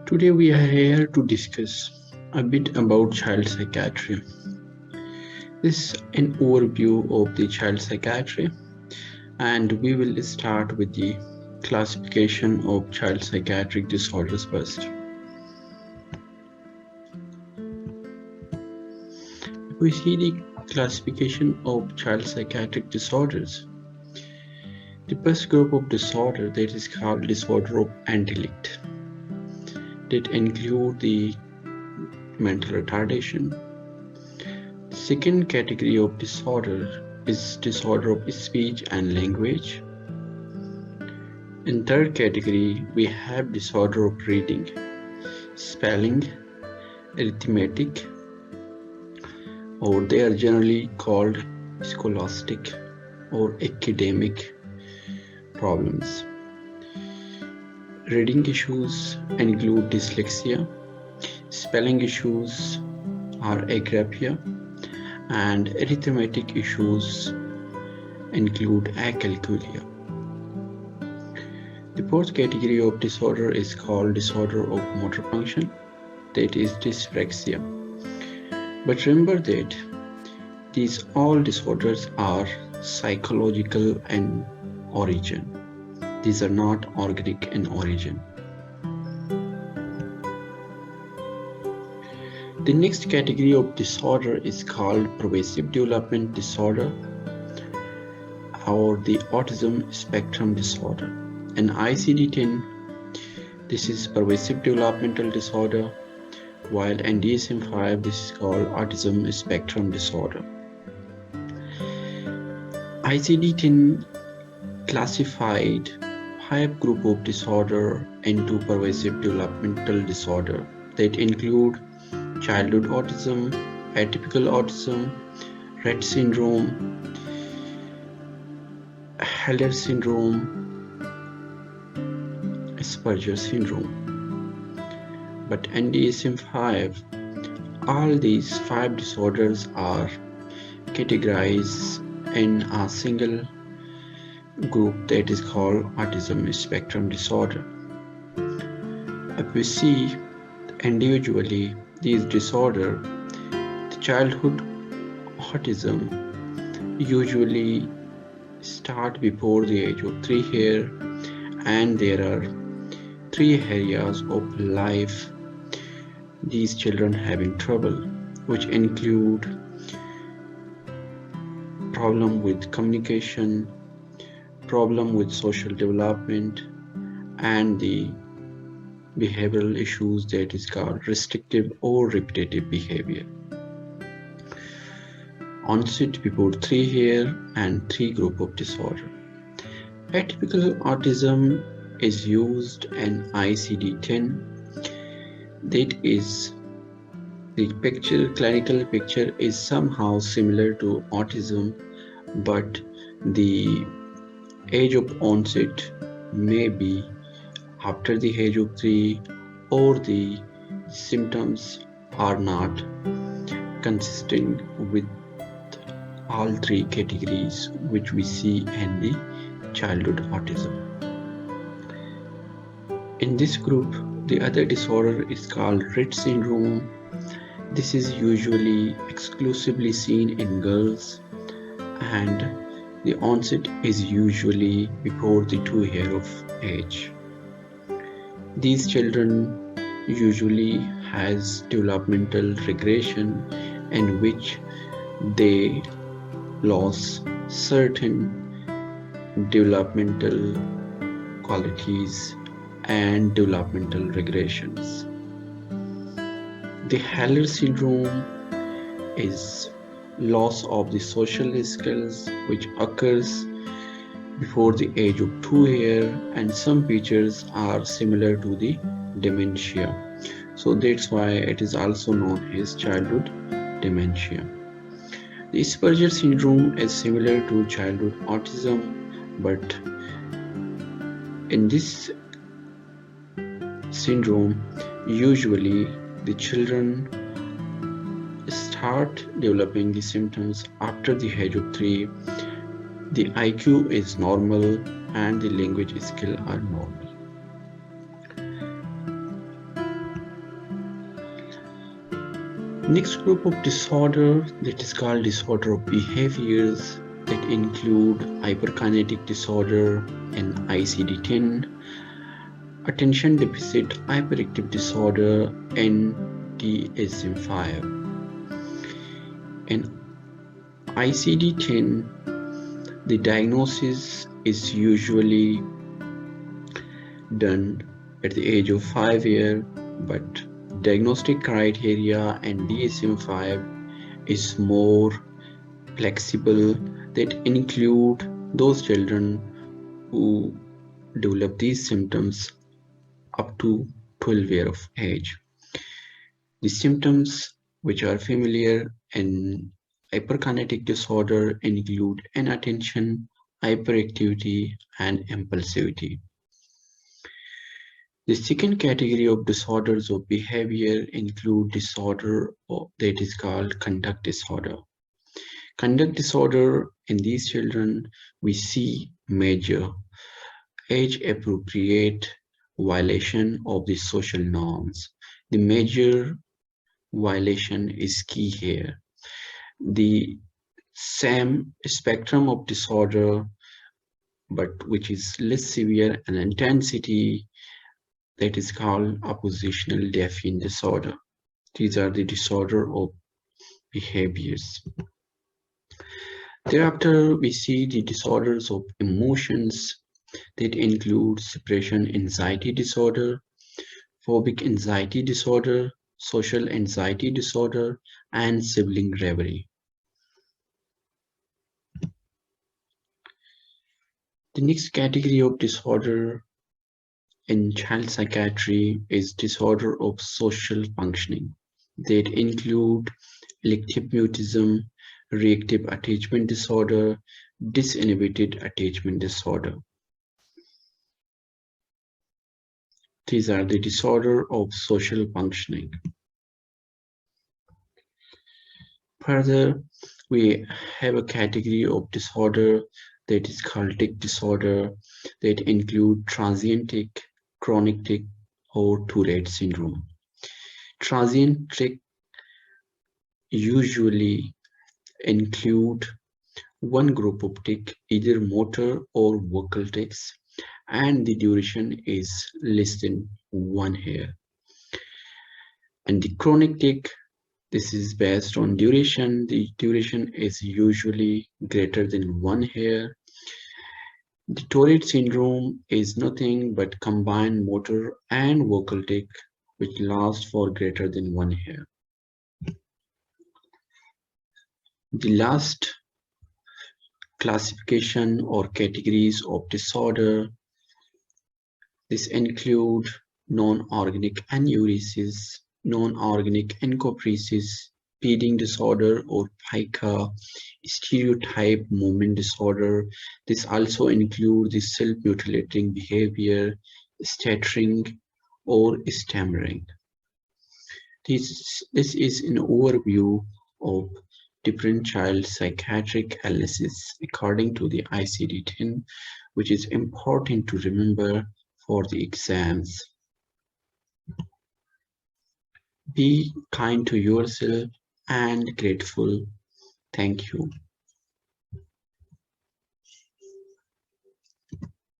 Today we are here to discuss a bit about child psychiatry. This is an overview of the child psychiatry, and we will start with the classification of child psychiatric disorders first. If we see the classification of child psychiatric disorders, the first group of disorder that is called disorder of intellect, that include the mental retardation. The second category of disorder is disorder of speech and language. In third category, we have disorder of reading, spelling, arithmetic, or they are generally called scholastic or academic problems. Reading issues include dyslexia, spelling issues are agraphia, and arithmetic issues include acalculia. The fourth category of disorder is called disorder of motor function, that is dyspraxia. But remember that these all disorders are psychological in origin. These are not organic in origin. The next category of disorder is called pervasive development disorder or the autism spectrum disorder. In ICD-10, this is pervasive developmental disorder, while in DSM-5 this is called autism spectrum disorder. ICD-10 classified 5 group of disorder into pervasive developmental disorder that include childhood autism, atypical autism, Rett syndrome, Heller syndrome, Asperger syndrome. But in DSM-5, all these 5 disorders are categorized in a single group that is called autism spectrum disorder. If we see individually these disorders, the childhood autism usually start before the age of 3 years, and there are 3 areas of life these children having trouble, which include problem with communication, problem with social development, and the behavioral issues that is called restrictive or repetitive behavior. Onset before 3 years and 3 group of disorder. Atypical autism is used in ICD-10. That is, the clinical picture is somehow similar to autism, but the age of onset may be after the age of 3, or the symptoms are not consistent with all 3 categories which we see in the childhood autism. In this group, the other disorder is called Rett syndrome. This is usually exclusively seen in girls, and the onset is usually before the 2 years of age. These children usually has developmental regression in which they lose certain developmental qualities and developmental regressions. The Heller syndrome is loss of the social skills which occurs before the age of 2 years, and some features are similar to the dementia. So that's why it is also known as childhood dementia. The Asperger syndrome is similar to childhood autism, but in this syndrome, usually the children start developing the symptoms after the age of 3. The IQ is normal and the language skills are normal. Next group of disorder that is called disorder of behaviors that include hyperkinetic disorder and ICD-10, attention deficit hyperactive disorder and DSM-5. And ICD-10, the diagnosis is usually done at the age of 5 years, but diagnostic criteria and DSM-5 is more flexible, that include those children who develop these symptoms up to 12 years of age. The symptoms which are familiar in hyperkinetic disorder include inattention, hyperactivity, and impulsivity. The second category of disorders of behavior include disorder that is called conduct disorder. Conduct disorder in these children, we see major age-appropriate violation of the social norms. The major violation is key here. The same spectrum of disorder, but which is less severe in intensity, that is called oppositional defiant disorder. These are the disorder of behaviors. Thereafter, we see the disorders of emotions that include separation anxiety disorder, phobic anxiety disorder, social anxiety disorder, and sibling rivalry. The next category of disorder in child psychiatry is disorder of social functioning that include elective mutism, reactive attachment disorder, disinhibited attachment disorder. These are the disorder of social functioning. Further, we have a category of disorder that is called tic disorder that include transient tic, chronic tic, or Tourette syndrome. Transient tic usually include one group of tic, either motor or vocal tics, and the duration is less than 1 year. And the chronic tic, this is based on duration. The duration is usually greater than 1 year. The Tourette syndrome is nothing but combined motor and vocal tic, which lasts for greater than 1 year. The last classification or categories of disorder, this include non-organic enuresis, non-organic encopresis, feeding disorder or pica, stereotype movement disorder. This also includes the self-mutilating behavior, stuttering, or stammering. This is an overview of different child psychiatric illnesses according to the ICD-10, which is important to remember for the exams. Be kind to yourself and grateful. Thank you.